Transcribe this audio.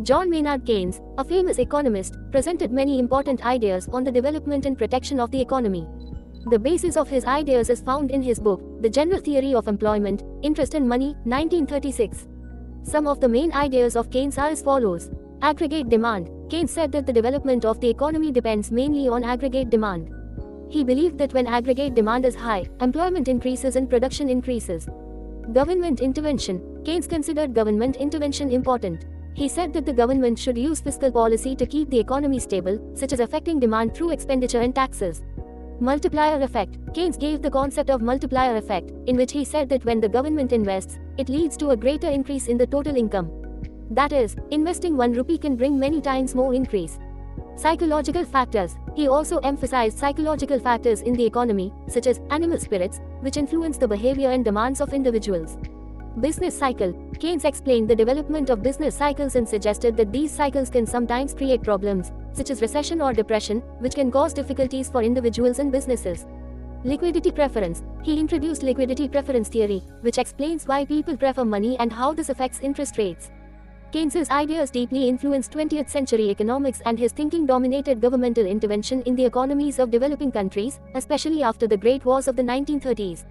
John Maynard Keynes, a famous economist, presented many important ideas on the development and protection of the economy. The basis of his ideas is found in his book, The General Theory of Employment, Interest and Money, 1936. Some of the main ideas of Keynes are as follows. Aggregate demand. Keynes said that the development of the economy depends mainly on aggregate demand. He believed that when aggregate demand is high, employment increases and production increases. Government intervention. Keynes considered government intervention important. He said that the government should use fiscal policy to keep the economy stable, such as affecting demand through expenditure and taxes. Multiplier effect. Keynes gave the concept of multiplier effect, in which he said that when the government invests, it leads to a greater increase in the total income. That is, investing 1 rupee can bring many times more increase. Psychological factors. He also emphasized psychological factors in the economy, such as animal spirits, which influence the behavior and demands of individuals. Business cycle. Keynes explained the development of business cycles and suggested that these cycles can sometimes create problems, such as recession or depression, which can cause difficulties for individuals and businesses. Liquidity preference. He introduced liquidity preference theory, which explains why people prefer money and how this affects interest rates. Keynes's ideas deeply influenced 20th century economics, and his thinking dominated governmental intervention in the economies of developing countries, especially after the Great Wars of the 1930s.